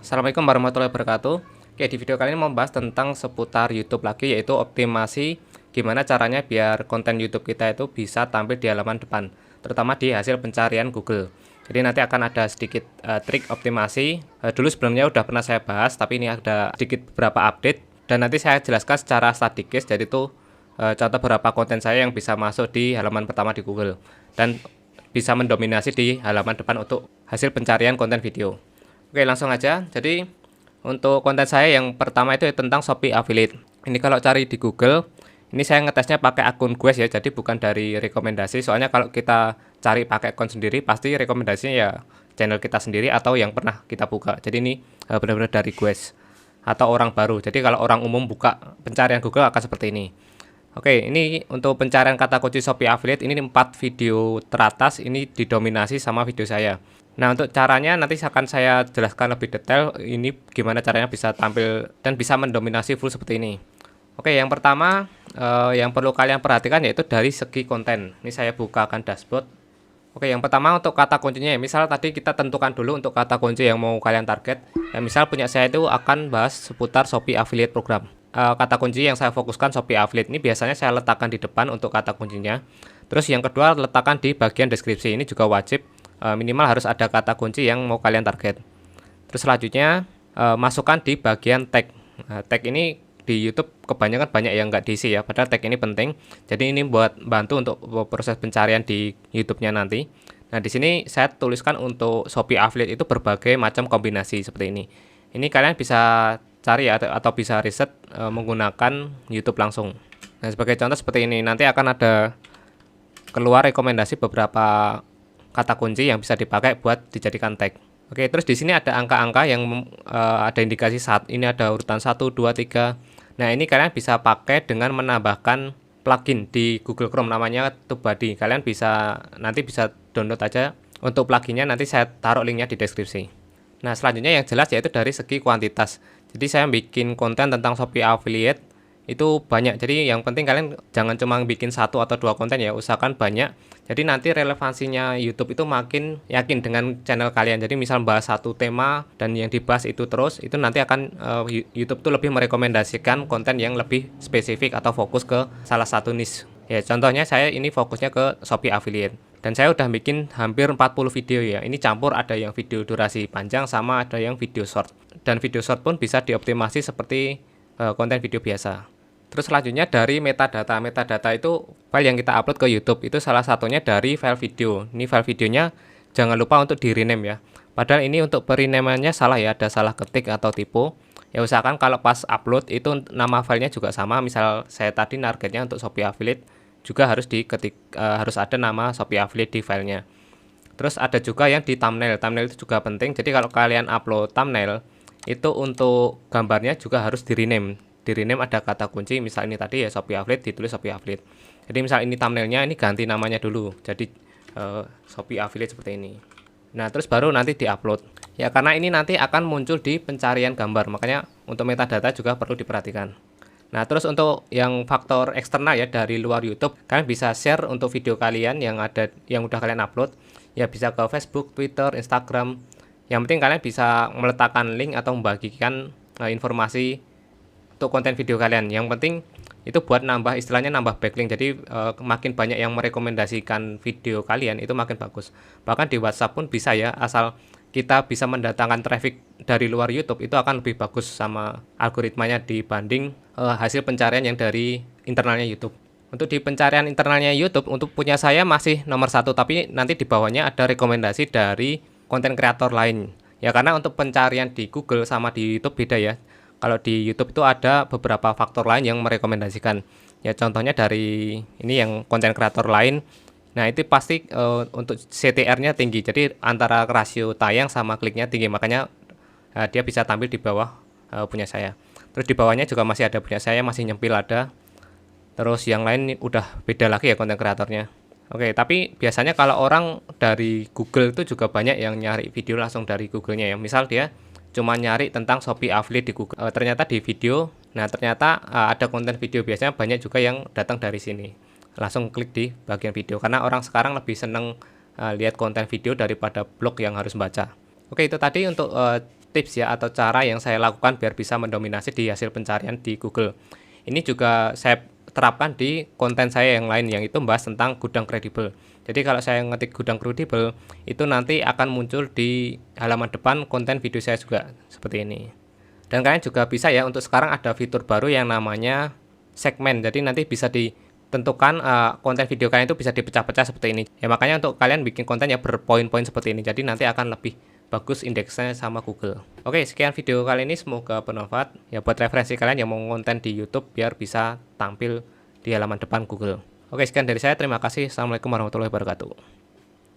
Assalamualaikum warahmatullahi wabarakatuh. Oke, di video kali ini membahas tentang seputar YouTube lagi, yaitu optimasi gimana caranya biar konten YouTube kita itu bisa tampil di halaman depan, terutama di hasil pencarian Google. Jadi nanti akan ada sedikit trik optimasi. Dulu sebelumnya udah pernah saya bahas, tapi ini ada sedikit beberapa update dan nanti saya jelaskan secara strategis. Jadi itu contoh beberapa konten saya yang bisa masuk di halaman pertama di Google dan bisa mendominasi di halaman depan untuk hasil pencarian konten video. Oke, langsung aja. Jadi untuk konten saya yang pertama itu tentang Shopee Affiliate. Ini kalau cari di Google, ini saya ngetesnya pakai akun Quest ya, jadi bukan dari rekomendasi. Soalnya kalau kita cari pakai akun sendiri, pasti rekomendasinya ya channel kita sendiri atau yang pernah kita buka. Jadi ini benar-benar dari Quest atau orang baru. Jadi kalau orang umum buka pencarian Google akan seperti ini. Oke, ini untuk pencarian kata kunci Shopee Affiliate, ini 4 video teratas, ini didominasi sama video saya. Nah, untuk caranya nanti akan saya jelaskan lebih detail, ini gimana caranya bisa tampil dan bisa mendominasi full seperti ini. Oke, yang pertama yang perlu kalian perhatikan yaitu dari segi konten. Ini saya bukakan dashboard. Oke, yang pertama untuk kata kuncinya, misal tadi kita tentukan dulu untuk kata kunci yang mau kalian target. Ya, misal punya saya itu akan bahas seputar Shopee Affiliate Program. Kata kunci yang saya fokuskan Shopee Affiliate ini biasanya saya letakkan di depan untuk kata kuncinya. Terus yang kedua letakkan di bagian deskripsi, ini juga wajib minimal harus ada kata kunci yang mau kalian target. Terus selanjutnya masukkan di bagian tag. Tag ini di YouTube kebanyakan banyak yang nggak diisi ya, padahal tag ini penting. Jadi ini buat bantu untuk proses pencarian di YouTube-nya nanti. Nah, di sini saya tuliskan untuk Shopee Affiliate itu berbagai macam kombinasi seperti ini. Ini kalian bisa cari ya, atau bisa riset menggunakan YouTube langsung. Nah, sebagai contoh seperti ini, nanti akan ada keluar rekomendasi beberapa kata kunci yang bisa dipakai buat dijadikan tag. Oke, terus di sini ada angka-angka yang ada indikasi saat ini ada urutan 1, 2, 3. Nah, ini kalian bisa pakai dengan menambahkan plugin di Google Chrome namanya TubeBuddy. Kalian nanti bisa download aja untuk pluginnya, nanti saya taruh linknya di deskripsi. Nah, selanjutnya yang jelas yaitu dari segi kuantitas. Jadi saya bikin konten tentang Shopee Affiliate itu banyak. Jadi yang penting kalian jangan cuma bikin 1 atau 2 konten ya, usahakan banyak. Jadi nanti relevansinya YouTube itu makin yakin dengan channel kalian. Jadi misal bahas satu tema dan yang dibahas itu terus, itu nanti akan YouTube tuh lebih merekomendasikan konten yang lebih spesifik atau fokus ke salah satu niche. Ya, contohnya saya ini fokusnya ke Shopee Affiliate. Dan saya udah bikin hampir 40 video ya. Ini campur ada yang video durasi panjang sama ada yang video short. Dan video short pun bisa dioptimasi seperti konten video biasa. Terus selanjutnya dari metadata. Metadata itu file yang kita upload ke YouTube. Itu salah satunya dari file video. Ini file videonya jangan lupa untuk di rename ya. Padahal ini untuk perenameannya salah ya, ada salah ketik atau tipe. Ya usahakan kalau pas upload itu nama filenya juga sama. Misal saya tadi targetnya untuk Shopee Affiliate, juga harus harus ada nama Shopee Affiliate di filenya. Terus ada juga yang di thumbnail. Thumbnail itu juga penting. Jadi kalau kalian upload thumbnail itu untuk gambarnya juga harus di rename. Di rename ada kata kunci, misal ini tadi ya Shopee Affiliate, ditulis Shopee Affiliate. Jadi misal ini thumbnailnya, ini ganti namanya dulu. Jadi Shopee Affiliate seperti ini. Nah, terus baru nanti diupload. Ya, karena ini nanti akan muncul di pencarian gambar. Makanya untuk metadata juga perlu diperhatikan. Nah, terus untuk yang faktor eksternal ya dari luar YouTube, kalian bisa share untuk video kalian yang udah kalian upload. Ya bisa ke Facebook, Twitter, Instagram. Yang penting kalian bisa meletakkan link atau membagikan informasi untuk konten video kalian. Yang penting itu buat istilahnya nambah backlink. Jadi makin banyak yang merekomendasikan video kalian itu makin bagus. Bahkan di WhatsApp pun bisa ya, asal kita bisa mendatangkan traffic dari luar YouTube itu akan lebih bagus sama algoritmanya dibanding hasil pencarian yang dari internalnya YouTube. Untuk di pencarian internalnya YouTube, untuk punya saya masih nomor 1, tapi nanti di bawahnya ada rekomendasi dari konten kreator lain. Ya karena untuk pencarian di Google sama di YouTube beda ya. Kalau di YouTube itu ada beberapa faktor lain yang merekomendasikan. Ya contohnya dari ini yang konten kreator lain. Nah, itu pasti untuk CTR-nya tinggi. Jadi antara rasio tayang sama kliknya tinggi. Makanya dia bisa tampil di bawah punya saya. Terus di bawahnya juga masih ada punya saya, masih nyempil ada. Terus yang lain udah beda lagi ya konten kreatornya. Oke, tapi biasanya kalau orang dari Google itu juga banyak yang nyari video langsung dari Google-nya ya. Misal dia cuma nyari tentang Shopee Affiliate di Google. Ternyata di video, nah ternyata ada konten video, biasanya banyak juga yang datang dari sini. Langsung klik di bagian video, karena orang sekarang lebih seneng lihat konten video daripada blog yang harus baca. Oke, itu tadi untuk tips ya atau cara yang saya lakukan biar bisa mendominasi di hasil pencarian di Google. Ini juga saya terapkan di konten saya yang lain yang itu membahas tentang gudang kredibel. Jadi kalau saya ngetik gudang kredibel itu nanti akan muncul di halaman depan konten video saya juga seperti ini. Dan kalian juga bisa ya, untuk sekarang ada fitur baru yang namanya segmen. Jadi nanti bisa ditentukan konten video kalian itu bisa dipecah-pecah seperti ini. Ya makanya untuk kalian bikin konten ya berpoin-poin seperti ini. Jadi nanti akan lebih bagus indeksnya sama Google. Oke, sekian video kali ini, semoga bermanfaat. Ya buat referensi kalian yang mau konten di YouTube biar bisa tampil di halaman depan Google. Oke, sekian dari saya. Terima kasih. Assalamualaikum warahmatullahi wabarakatuh.